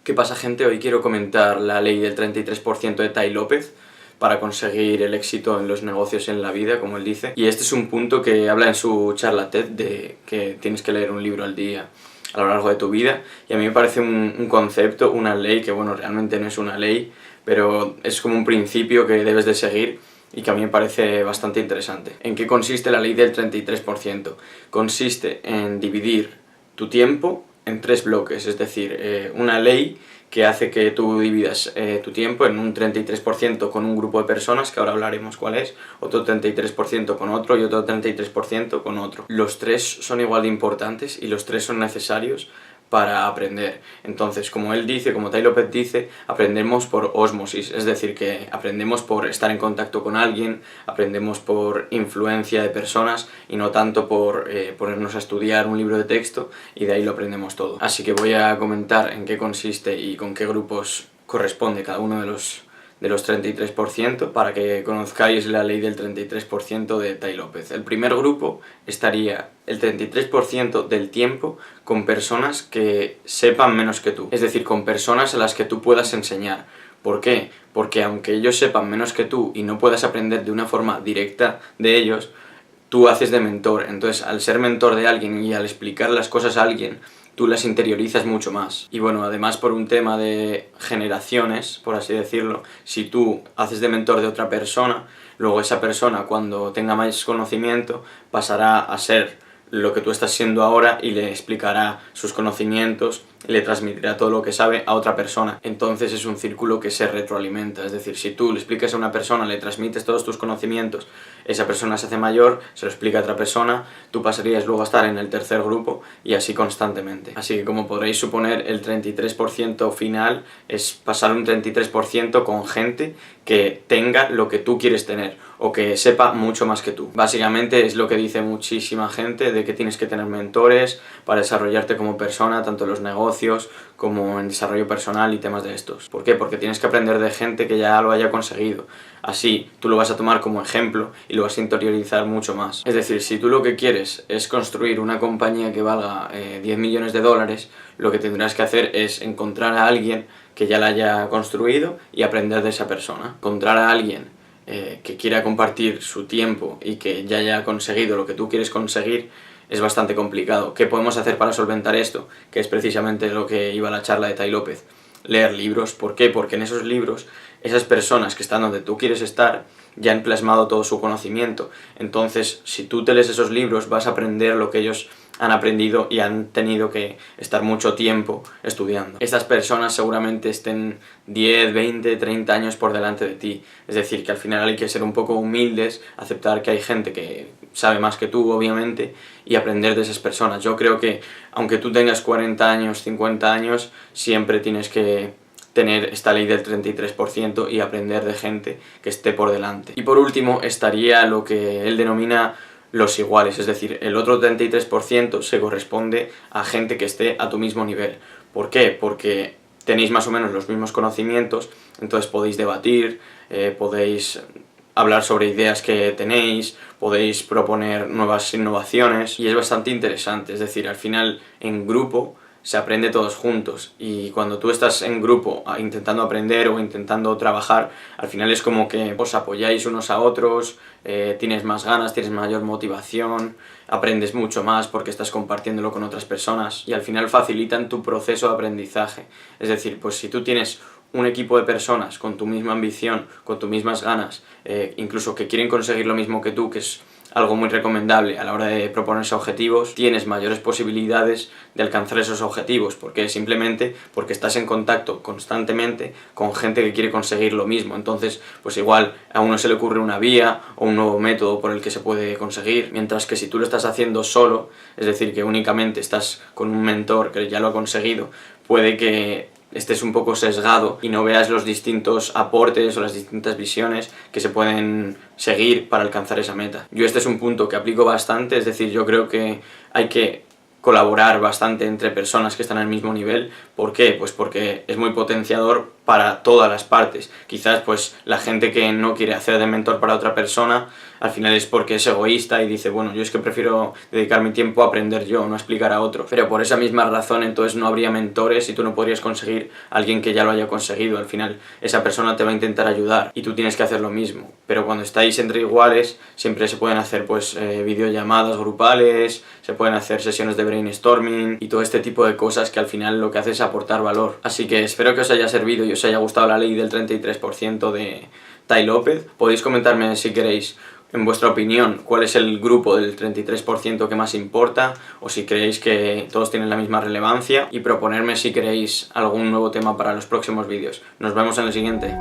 ¿Qué pasa, gente? Hoy quiero comentar la ley del 33% de Tai López para conseguir el éxito en los negocios y en la vida, como él dice. Y este es un punto que habla en su charla TED de que tienes que leer un libro al día a lo largo de tu vida. Y a mí me parece un concepto, una ley, que bueno, realmente no es una ley, pero es como un principio que debes de seguir y que a mí me parece bastante interesante. ¿En qué consiste la ley del 33%? Consiste en dividir tu tiempo en 3 bloques, es decir, una ley que hace que tú dividas tu tiempo en un 33% con un grupo de personas, que ahora hablaremos cuál es, otro 33% con otro y otro 33% con otro. Los 3 son igual de importantes y los 3 son necesarios para aprender. Entonces, como él dice, como Tai López dice, aprendemos por ósmosis, es decir, que aprendemos por estar en contacto con alguien, aprendemos por influencia de personas y no tanto por ponernos a estudiar un libro de texto y de ahí lo aprendemos todo. Así que voy a comentar en qué consiste y con qué grupos corresponde cada uno de los 33% para que conozcáis la ley del 33% de Tai López. El primer grupo estaría el 33% del tiempo con personas que sepan menos que tú, es decir, con personas a las que tú puedas enseñar. ¿Por qué? Porque aunque ellos sepan menos que tú y no puedas aprender de una forma directa de ellos, tú haces de mentor. Entonces, al ser mentor de alguien y al explicar las cosas a alguien, tú las interiorizas mucho más. Y bueno, además por un tema de generaciones, por así decirlo, si tú haces de mentor de otra persona, luego esa persona cuando tenga más conocimiento pasará a ser lo que tú estás siendo ahora y le explicará sus conocimientos y le transmitirá todo lo que sabe a otra persona. Entonces es un círculo que se retroalimenta, es decir, si tú le explicas a una persona, le transmites todos tus conocimientos, esa persona se hace mayor, se lo explica a otra persona, tú pasarías luego a estar en el tercer grupo y así constantemente. Así que como podréis suponer, el 33% final es pasar un 33% con gente que tenga lo que tú quieres tener o que sepa mucho más que tú. Básicamente es lo que dice muchísima gente, de que tienes que tener mentores para desarrollarte como persona, tanto en los negocios como en desarrollo personal y temas de estos. ¿Por qué? Porque tienes que aprender de gente que ya lo haya conseguido. Así tú lo vas a tomar como ejemplo y lo vas a interiorizar mucho más. Es decir, si tú lo que quieres es construir una compañía que valga 10 millones de dólares, lo que tendrás que hacer es encontrar a alguien que ya la haya construido y aprender de esa persona. Encontrar a alguien que quiera compartir su tiempo y que ya haya conseguido lo que tú quieres conseguir es bastante complicado. ¿Qué podemos hacer para solventar esto? Que es precisamente lo que iba a la charla de Tai López. Leer libros. ¿Por qué? Porque en esos libros, esas personas que están donde tú quieres estar ya han plasmado todo su conocimiento. Entonces, si tú te lees esos libros, vas a aprender lo que ellos han aprendido y han tenido que estar mucho tiempo estudiando. Estas personas seguramente estén 10, 20, 30 años por delante de ti. Es decir, que al final hay que ser un poco humildes, aceptar que hay gente que sabe más que tú, obviamente, y aprender de esas personas. Yo creo que aunque tú tengas 40 años, 50 años, siempre tienes que tener esta ley del 33% y aprender de gente que esté por delante. Y por último estaría lo que él denomina los iguales, es decir, el otro 33% se corresponde a gente que esté a tu mismo nivel. ¿Por qué? Porque tenéis más o menos los mismos conocimientos, entonces podéis debatir, podéis hablar sobre ideas que tenéis, podéis proponer nuevas innovaciones y es bastante interesante. Es decir, al final en grupo se aprende todos juntos y cuando tú estás en grupo intentando aprender o intentando trabajar, al final es como que os apoyáis unos a otros, tienes más ganas, tienes mayor motivación, aprendes mucho más porque estás compartiéndolo con otras personas y al final facilitan tu proceso de aprendizaje. Es decir, pues si tú tienes un equipo de personas con tu misma ambición, con tus mismas ganas, incluso que quieren conseguir lo mismo que tú, que es algo muy recomendable a la hora de proponerse objetivos, tienes mayores posibilidades de alcanzar esos objetivos. ¿Por qué? Simplemente porque estás en contacto constantemente con gente que quiere conseguir lo mismo. Entonces, pues igual a uno se le ocurre una vía o un nuevo método por el que se puede conseguir, mientras que si tú lo estás haciendo solo, es decir, que únicamente estás con un mentor que ya lo ha conseguido, puede que estés un poco sesgado y no veas los distintos aportes o las distintas visiones que se pueden seguir para alcanzar esa meta. Yo este es un punto que aplico bastante, es decir, yo creo que hay que colaborar bastante entre personas que están al mismo nivel. ¿Por qué? Pues porque es muy potenciador para todas las partes. Quizás pues la gente que no quiere hacer de mentor para otra persona al final es porque es egoísta y dice, bueno, yo es que prefiero dedicar mi tiempo a aprender yo, no a explicar a otro. Pero por esa misma razón entonces no habría mentores y tú no podrías conseguir a alguien que ya lo haya conseguido. Al final esa persona te va a intentar ayudar y tú tienes que hacer lo mismo. Pero cuando estáis entre iguales siempre se pueden hacer pues videollamadas grupales, se pueden hacer sesiones de brainstorming y todo este tipo de cosas que al final lo que hace es aportar valor. Así que espero que os haya servido y os haya gustado la ley del 33% de Tai López. Podéis comentarme si queréis, en vuestra opinión, cuál es el grupo del 33% que más importa, o si creéis que todos tienen la misma relevancia, y proponerme si queréis algún nuevo tema para los próximos vídeos. Nos vemos en el siguiente.